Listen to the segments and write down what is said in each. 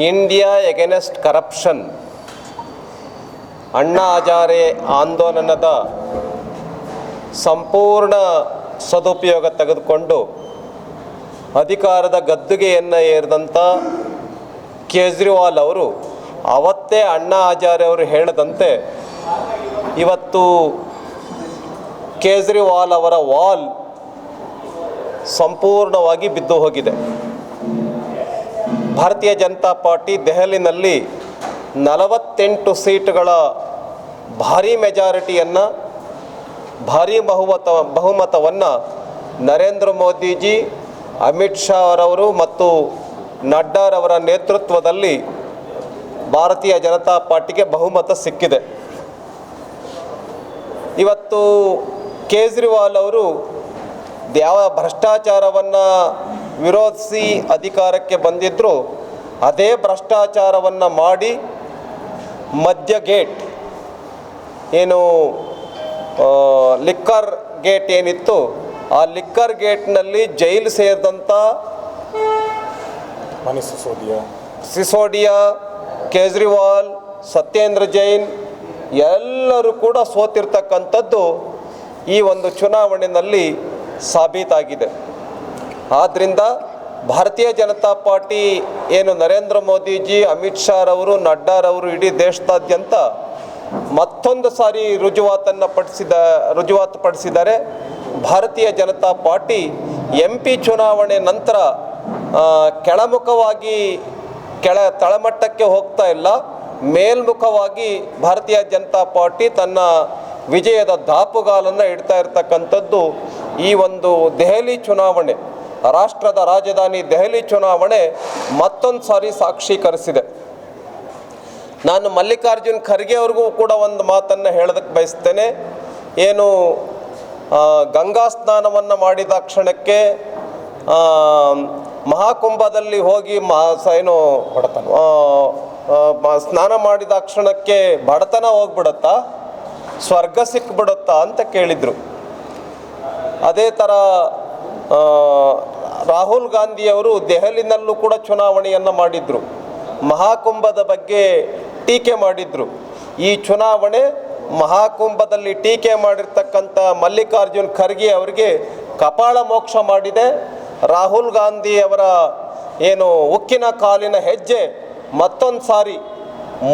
India against corruption Anna Hazare ಆಂದೋಲನದ ಸಂಪೂರ್ಣ ಸದುಪಯೋಗ ತೆಗೆದುಕೊಂಡು ಅಧಿಕಾರದ ಗದ್ದುಗೆಯನ್ನು ಏರಿದಂಥ ಕೇಜ್ರಿವಾಲ್ ಅವರು ಅವತ್ತೇ ಅಣ್ಣಾ ಹಜಾರೆ ಅವರು ಹೇಳಿದಂತೆ ಇವತ್ತು ಕೇಜ್ರಿವಾಲ್ ಅವರ ವಾಲ್ ಸಂಪೂರ್ಣವಾಗಿ ಬಿದ್ದು ಹೋಗಿದೆ. ಭಾರತೀಯ ಜನತಾ ಪಾರ್ಟಿ ದೆಹಲಿನಲ್ಲಿ 48 ಸೀಟುಗಳ ಭಾರೀ ಮೆಜಾರಿಟಿಯನ್ನು, ಭಾರೀ ಬಹುಮತವನ್ನು ನರೇಂದ್ರ ಮೋದಿಜಿ, ಅಮಿತ್ ಶಾ ಅವರವರು ಮತ್ತು ನಡ್ಡಾರವರ ನೇತೃತ್ವದಲ್ಲಿ ಭಾರತೀಯ ಜನತಾ ಪಾರ್ಟಿಗೆ ಬಹುಮತ ಸಿಕ್ಕಿದೆ. ಇವತ್ತು ಕೇಜ್ರಿವಾಲ್ ಅವರು ಯಾವ ಭ್ರಷ್ಟಾಚಾರವನ್ನು ವಿರೋಧಿಸಿ ಅಧಿಕಾರಕ್ಕೆ ಬಂದಿದ್ದರು, ಅದೇ ಭ್ರಷ್ಟಾಚಾರವನ್ನು ಮಾಡಿ ಮದ್ಯ ಗೇಟ್ ಏನು ಲಿಕ್ಕರ್ ಗೇಟ್ ಏನಿತ್ತು, ಆ ಲಿಕ್ಕರ್ ಗೇಟ್ನಲ್ಲಿ ಜೈಲು ಸೇರಿದಂಥ ಸಿಸೋಡಿಯಾ, ಕೇಜ್ರಿವಾಲ್, ಸತ್ಯೇಂದ್ರ ಜೈನ್ ಎಲ್ಲರೂ ಕೂಡ ಸೋತಿರ್ತಕ್ಕಂಥದ್ದು ಈ ಒಂದು ಚುನಾವಣೆಯಲ್ಲಿ ಸಾಬೀತಾಗಿದೆ. ಆದ್ದರಿಂದ ಭಾರತೀಯ ಜನತಾ ಪಾರ್ಟಿ ಏನು ನರೇಂದ್ರ ಮೋದಿಜಿ, ಅಮಿತ್ ಶಾ ರವರು, ನಡ್ಡಾರವರು ಇಡೀ ದೇಶದಾದ್ಯಂತ ಮತ್ತೊಂದು ಸಾರಿ ರುಜುವಾತು ಪಡಿಸಿದ್ದಾರೆ. ಭಾರತೀಯ ಜನತಾ ಪಾರ್ಟಿ MP ಚುನಾವಣೆ ನಂತರ ಕೆಳಮುಖವಾಗಿ ತಳಮಟ್ಟಕ್ಕೆ ಹೋಗ್ತಾ ಇಲ್ಲ, ಮೇಲ್ಮುಖವಾಗಿ ಭಾರತೀಯ ಜನತಾ ಪಾರ್ಟಿ ತನ್ನ ವಿಜಯದ ದಾಪುಗಾಲನ್ನು ಇಡ್ತಾ ಇರ್ತಕ್ಕಂಥದ್ದು ಈ ಒಂದು ದೆಹಲಿ ಚುನಾವಣೆ, ರಾಷ್ಟ್ರದ ರಾಜಧಾನಿ ದೆಹಲಿ ಚುನಾವಣೆ ಮತ್ತೊಂದು ಸಾರಿ ಸಾಕ್ಷೀಕರಿಸಿದೆ. ನಾನು ಮಲ್ಲಿಕಾರ್ಜುನ್ ಖರ್ಗೆ ಅವ್ರಿಗೂ ಕೂಡ ಒಂದು ಮಾತನ್ನು ಹೇಳೋದಕ್ಕೆ ಬಯಸ್ತೇನೆ. ಏನು ಗಂಗಾ ಸ್ನಾನವನ್ನು ಮಾಡಿದ ಕ್ಷಣಕ್ಕೆ, ಮಹಾಕುಂಭದಲ್ಲಿ ಹೋಗಿ ಸ್ನಾನ ಮಾಡಿದ ಕ್ಷಣಕ್ಕೆ ಬಡತನ ಹೋಗ್ಬಿಡುತ್ತಾ, ಸ್ವರ್ಗ ಸಿಕ್ಬಿಡುತ್ತಾ ಅಂತ ಕೇಳಿದರು. ಅದೇ ಥರ ರಾಹುಲ್ ಗಾಂಧಿಯವರು ದೆಹಲಿನಲ್ಲೂ ಕೂಡ ಚುನಾವಣೆಯನ್ನು ಮಾಡಿದರು, ಮಹಾಕುಂಭದ ಬಗ್ಗೆ ಟೀಕೆ ಮಾಡಿದರು. ಈ ಚುನಾವಣೆ ಮಹಾಕುಂಭದಲ್ಲಿ ಟೀಕೆ ಮಾಡಿರ್ತಕ್ಕಂಥ ಮಲ್ಲಿಕಾರ್ಜುನ್ ಖರ್ಗೆ ಅವರಿಗೆ ಕಪಾಳ ಮೋಕ್ಷ ಮಾಡಿದೆ. ರಾಹುಲ್ ಗಾಂಧಿಯವರ ಏನು ಉಕ್ಕಿನ ಕಾಲಿನ ಹೆಜ್ಜೆ ಮತ್ತೊಂದು ಸಾರಿ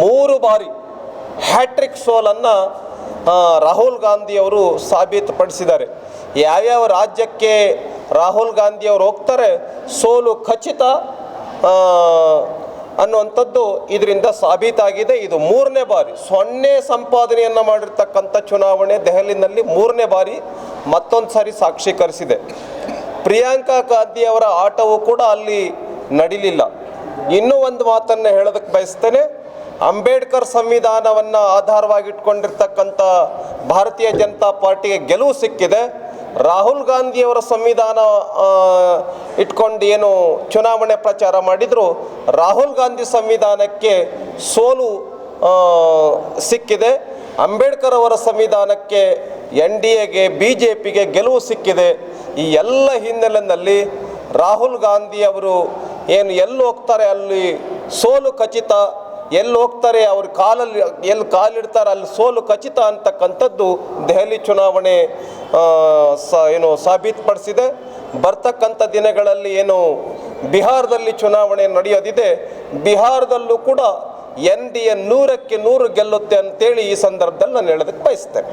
3 ಬಾರಿ ಹ್ಯಾಟ್ರಿಕ್ ಸೋಲನ್ನು ರಾಹುಲ್ ಗಾಂಧಿಯವರು ಸಾಬೀತುಪಡಿಸಿದ್ದಾರೆ. ಯಾವ್ಯಾವ ರಾಜ್ಯಕ್ಕೆ ರಾಹುಲ್ ಗಾಂಧಿಯವರು ಹೋಗ್ತಾರೆ ಸೋಲು ಖಚಿತ ಅನ್ನುವಂಥದ್ದು ಇದರಿಂದ ಸಾಬೀತಾಗಿದೆ. ಇದು 3ನೇ ಬಾರಿ 0 ಸಂಪಾದನೆಯನ್ನು ಮಾಡಿರ್ತಕ್ಕಂಥ ಚುನಾವಣೆ ದೆಹಲಿನಲ್ಲಿ 3ನೇ ಬಾರಿ ಮತ್ತೊಂದು ಸಾರಿ ಸಾಕ್ಷೀಕರಿಸಿದೆ. ಪ್ರಿಯಾಂಕಾ ಗಾಂಧಿಯವರ ಆಟವೂ ಕೂಡ ಅಲ್ಲಿ ನಡೀಲಿಲ್ಲ. ಇನ್ನೂ ಒಂದು ಮಾತನ್ನು ಹೇಳೋದಕ್ಕೆ ಬಯಸ್ತೇನೆ. ಅಂಬೇಡ್ಕರ್ ಸಂವಿಧಾನವನ್ನು ಆಧಾರವಾಗಿಟ್ಕೊಂಡಿರ್ತಕ್ಕಂಥ ಭಾರತೀಯ ಜನತಾ ಪಾರ್ಟಿಗೆ ಗೆಲುವು ಸಿಕ್ಕಿದೆ. ರಾಹುಲ್ ಗಾಂಧಿಯವರ ಸಂವಿಧಾನ ಇಟ್ಕೊಂಡು ಏನು ಚುನಾವಣೆ ಪ್ರಚಾರ ಮಾಡಿದರು, ರಾಹುಲ್ ಗಾಂಧಿ ಸಂವಿಧಾನಕ್ಕೆ ಸೋಲು ಸಿಕ್ಕಿದೆ. ಅಂಬೇಡ್ಕರ್ ಅವರ ಸಂವಿಧಾನಕ್ಕೆ NDAಗೆ BJPಗೆ ಗೆಲುವು ಸಿಕ್ಕಿದೆ. ಈ ಎಲ್ಲ ಹಿನ್ನೆಲೆಯಲ್ಲಿ ರಾಹುಲ್ ಗಾಂಧಿಯವರು ಏನು ಎಲ್ಲಿ ಹೋಗ್ತಾರೆ ಅಲ್ಲಿ ಸೋಲು ಖಚಿತ, ಎಲ್ಲಿ ಹೋಗ್ತಾರೆ ಅವ್ರ ಎಲ್ಲಿ ಕಾಲಿಡ್ತಾರೆ ಅಲ್ಲಿ ಸೋಲು ಖಚಿತ ಅಂತಕ್ಕಂಥದ್ದು ದೆಹಲಿ ಚುನಾವಣೆ ಏನು ಸಾಬೀತುಪಡಿಸಿದೆ. ಬರ್ತಕ್ಕಂಥ ದಿನಗಳಲ್ಲಿ ಏನು ಬಿಹಾರದಲ್ಲಿ ಚುನಾವಣೆ ನಡೆಯೋದಿದೆ, ಬಿಹಾರದಲ್ಲೂ ಕೂಡ NDA 100ಕ್ಕೆ 100 ಗೆಲ್ಲುತ್ತೆ ಅಂತೇಳಿ ಈ ಸಂದರ್ಭದಲ್ಲಿ ನಾನು ಹೇಳೋದಕ್ಕೆ ಬಯಸ್ತೇನೆ.